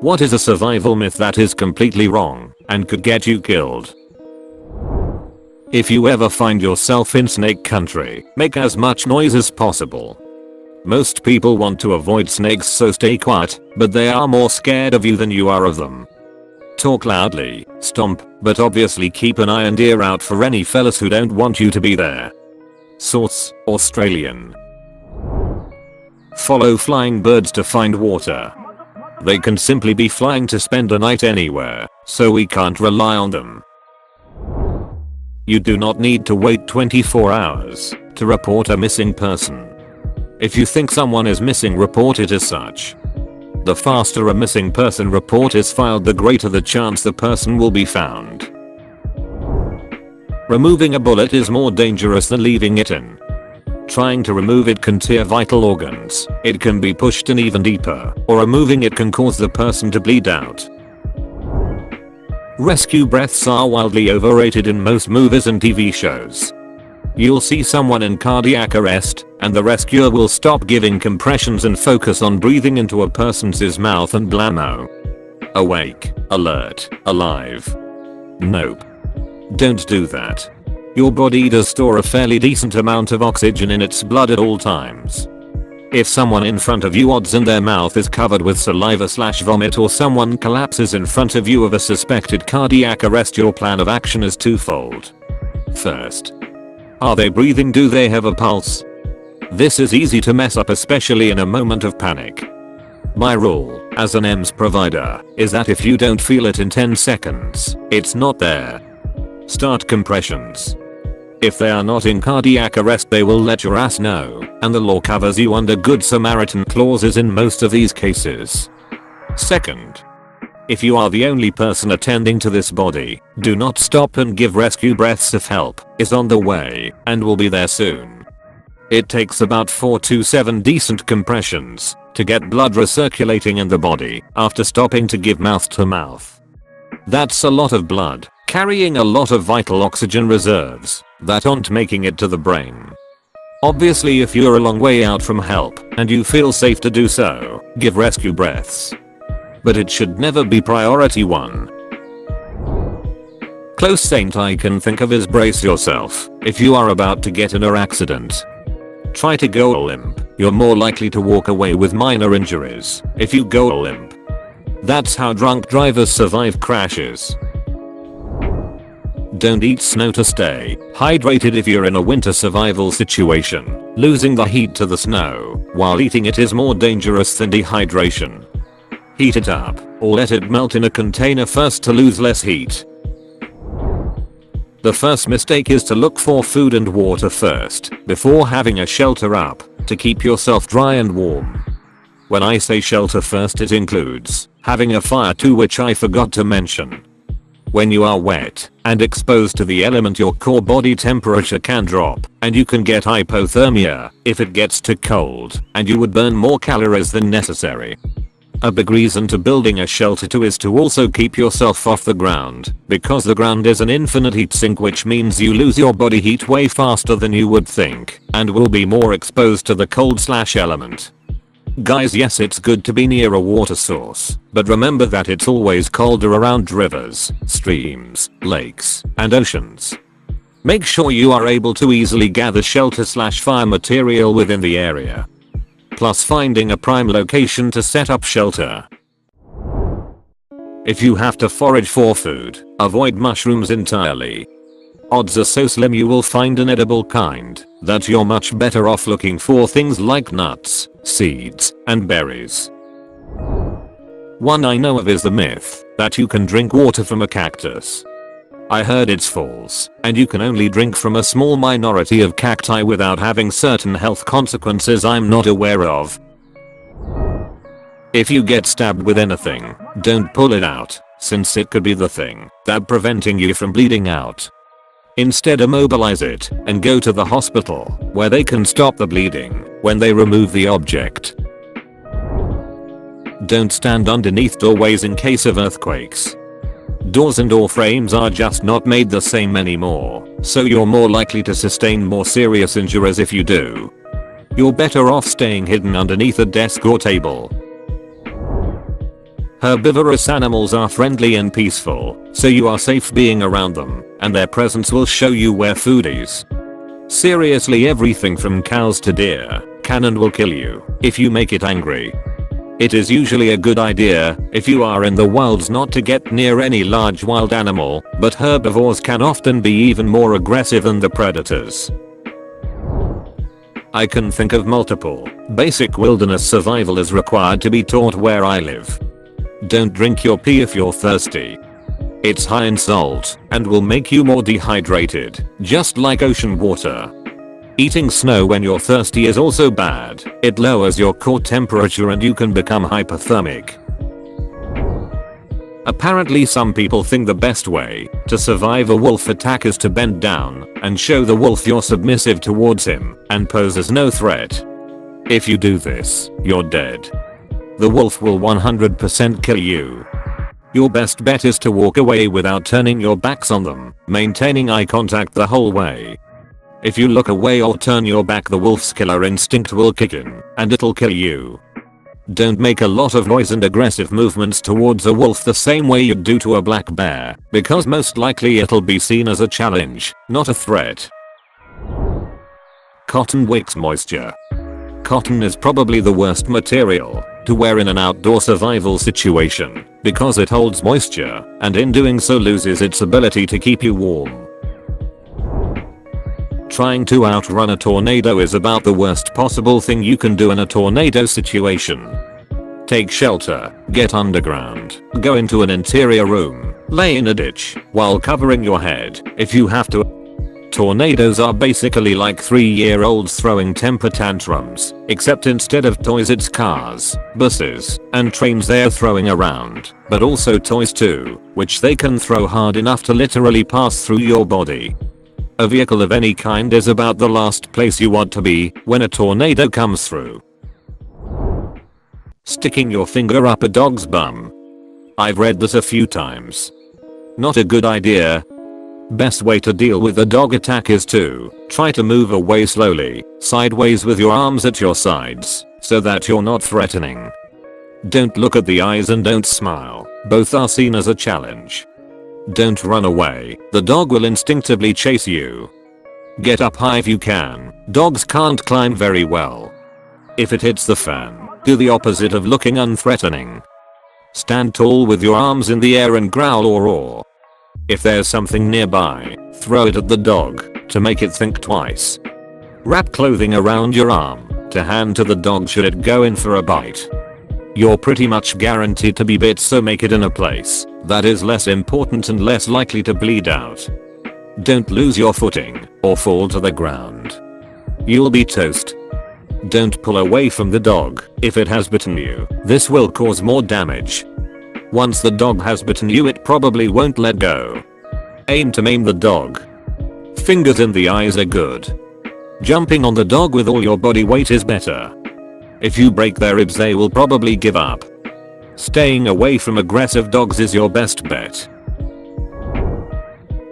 What is a survival myth that is completely wrong and could get you killed? If you ever find yourself in snake country, make as much noise as possible. Most people want to avoid snakes, so stay quiet, but they are more scared of you than you are of them. Talk loudly, stomp, but obviously keep an eye and ear out for any fellas who don't want you to be there. Source: Australian. Follow flying birds to find water. They can simply be flying to spend a night anywhere, so we can't rely on them. You do not need to wait 24 hours to report a missing person. If you think someone is missing, report it as such. The faster a missing person report is filed, the greater the chance the person will be found. Removing a bullet is more dangerous than leaving it in. Trying to remove it can tear vital organs, it can be pushed in even deeper, or removing it can cause the person to bleed out. Rescue breaths are wildly overrated in most movies and TV shows. You'll see someone in cardiac arrest, and the rescuer will stop giving compressions and focus on breathing into a person's mouth and blammo. Awake, alert, alive. Nope. Don't do that. Your body does store a fairly decent amount of oxygen in its blood at all times. If someone in front of you odds and their mouth is covered with saliva/vomit, or someone collapses in front of you of a suspected cardiac arrest, your plan of action is twofold. First, are they breathing? Do they have a pulse? This is easy to mess up, especially in a moment of panic. My rule, as an EMS provider, is that if you don't feel it in 10 seconds, it's not there. Start compressions. If they are not in cardiac arrest, they will let your ass know, and the law covers you under Good Samaritan clauses in most of these cases. Second, if you are the only person attending to this body, do not stop and give rescue breaths if help is on the way and will be there soon. It takes about 4 to 7 decent compressions to get blood recirculating in the body after stopping to give mouth to mouth. That's a lot of blood, carrying a lot of vital oxygen reserves that aren't making it to the brain. Obviously, if you're a long way out from help and you feel safe to do so, give rescue breaths. But it should never be priority 1. Close saint I can think of is brace yourself if you are about to get in an accident. Try to go limp. You're more likely to walk away with minor injuries if you go limp. That's how drunk drivers survive crashes. Don't eat snow to stay hydrated if you're in a winter survival situation. Losing the heat to the snow while eating it is more dangerous than dehydration. Heat it up, or let it melt in a container first to lose less heat. The first mistake is to look for food and water first, before having a shelter up, to keep yourself dry and warm. When I say shelter first, it includes having a fire too, which I forgot to mention. When you are wet and exposed to the element, your core body temperature can drop, and you can get hypothermia if it gets too cold, and you would burn more calories than necessary. A big reason to building a shelter too is to also keep yourself off the ground, because the ground is an infinite heat sink, which means you lose your body heat way faster than you would think, and will be more exposed to the cold/element. Guys, yes, it's good to be near a water source, but remember that it's always colder around rivers, streams, lakes, and oceans. Make sure you are able to easily gather shelter/fire material within the area. Plus, finding a prime location to set up shelter. If you have to forage for food, avoid mushrooms entirely. Odds are so slim you will find an edible kind that you're much better off looking for things like nuts, seeds, and berries. One I know of is the myth that you can drink water from a cactus. I heard it's false, and you can only drink from a small minority of cacti without having certain health consequences I'm not aware of. If you get stabbed with anything, don't pull it out, since it could be the thing that's preventing you from bleeding out. Instead, immobilize it and go to the hospital, where they can stop the bleeding when they remove the object. Don't stand underneath doorways in case of earthquakes. Doors and door frames are just not made the same anymore, so you're more likely to sustain more serious injuries if you do. You're better off staying hidden underneath a desk or table. Herbivorous animals are friendly and peaceful, so you are safe being around them, and their presence will show you where food is. Seriously, everything from cows to deer can and will kill you if you make it angry. It is usually a good idea if you are in the wilds not to get near any large wild animal, but herbivores can often be even more aggressive than the predators. I can think of multiple. Basic wilderness survival is required to be taught where I live. Don't drink your pee if you're thirsty. It's high in salt and will make you more dehydrated, just like ocean water. Eating snow when you're thirsty is also bad. It lowers your core temperature and you can become hypothermic. Apparently some people think the best way to survive a wolf attack is to bend down and show the wolf you're submissive towards him and pose as no threat. If you do this, you're dead. The wolf will 100% kill you. Your best bet is to walk away without turning your backs on them, maintaining eye contact the whole way. If you look away or turn your back, the wolf's killer instinct will kick in, and it'll kill you. Don't make a lot of noise and aggressive movements towards a wolf the same way you'd do to a black bear, because most likely it'll be seen as a challenge, not a threat. Cotton wicks moisture. Cotton is probably the worst material to wear in an outdoor survival situation, because it holds moisture, and in doing so loses its ability to keep you warm. Trying to outrun a tornado is about the worst possible thing you can do in a tornado situation. Take shelter, get underground, go into an interior room, lay in a ditch while covering your head if you have to. Tornadoes are basically like 3-year-olds throwing temper tantrums, except instead of toys it's cars, buses, and trains they're throwing around, but also toys too, which they can throw hard enough to literally pass through your body. A vehicle of any kind is about the last place you want to be when a tornado comes through. Sticking your finger up a dog's bum. I've read this a few times. Not a good idea. Best way to deal with a dog attack is to try to move away slowly, sideways with your arms at your sides, so that you're not threatening. Don't look at the eyes and don't smile, both are seen as a challenge. Don't run away, the dog will instinctively chase you. Get up high if you can, dogs can't climb very well. If it hits the fan, do the opposite of looking unthreatening. Stand tall with your arms in the air and growl or roar. If there's something nearby, throw it at the dog to make it think twice. Wrap clothing around your arm to hand to the dog should it go in for a bite. You're pretty much guaranteed to be bit, so make it in a place that is less important and less likely to bleed out. Don't lose your footing or fall to the ground. You'll be toast. Don't pull away from the dog if it has bitten you. This will cause more damage. Once the dog has bitten you, it probably won't let go. Aim to maim the dog. Fingers in the eyes are good. Jumping on the dog with all your body weight is better. If you break their ribs, they will probably give up. Staying away from aggressive dogs is your best bet.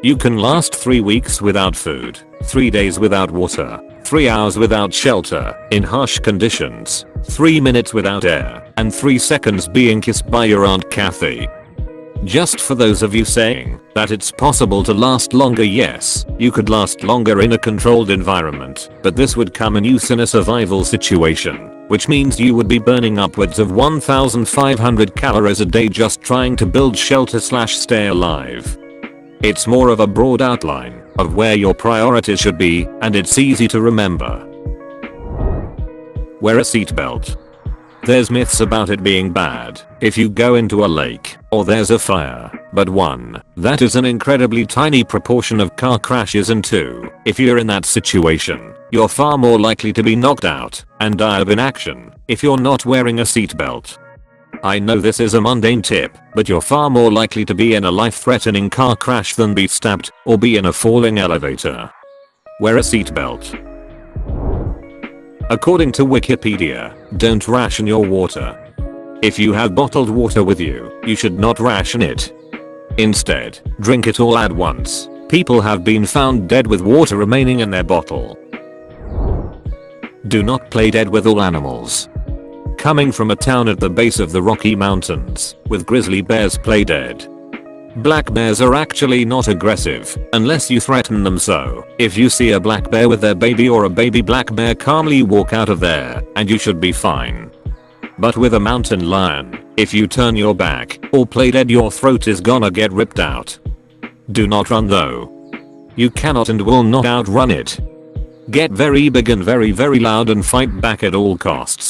You can last 3 weeks without food, 3 days without water, 3 hours without shelter in harsh conditions, 3 minutes without air, and 3 seconds being kissed by your Aunt Kathy. Just for those of you saying that it's possible to last longer, yes, you could last longer in a controlled environment, but this would come in use in a survival situation, which means you would be burning upwards of 1,500 calories a day just trying to build shelter/stay alive. It's more of a broad outline of where your priorities should be, and it's easy to remember. Wear a seatbelt. There's myths about it being bad if you go into a lake or there's a fire, but 1, that is an incredibly tiny proportion of car crashes, and 2, if you're in that situation, you're far more likely to be knocked out and die of inaction if you're not wearing a seatbelt. I know this is a mundane tip, but you're far more likely to be in a life-threatening car crash than be stabbed or be in a falling elevator. Wear a seatbelt. According to Wikipedia, don't ration your water. If you have bottled water with you, you should not ration it. Instead, drink it all at once. People have been found dead with water remaining in their bottle. Do not play dead with all animals. coming from a town at the base of the Rocky Mountains, with grizzly bears play dead. Black bears are actually not aggressive, unless you threaten them, so if you see a black bear with their baby or a baby black bear, calmly walk out of there, and you should be fine. But with a mountain lion, if you turn your back, or play dead, your throat is gonna get ripped out. Do not run though. You cannot and will not outrun it. Get very big and very loud and fight back at all costs.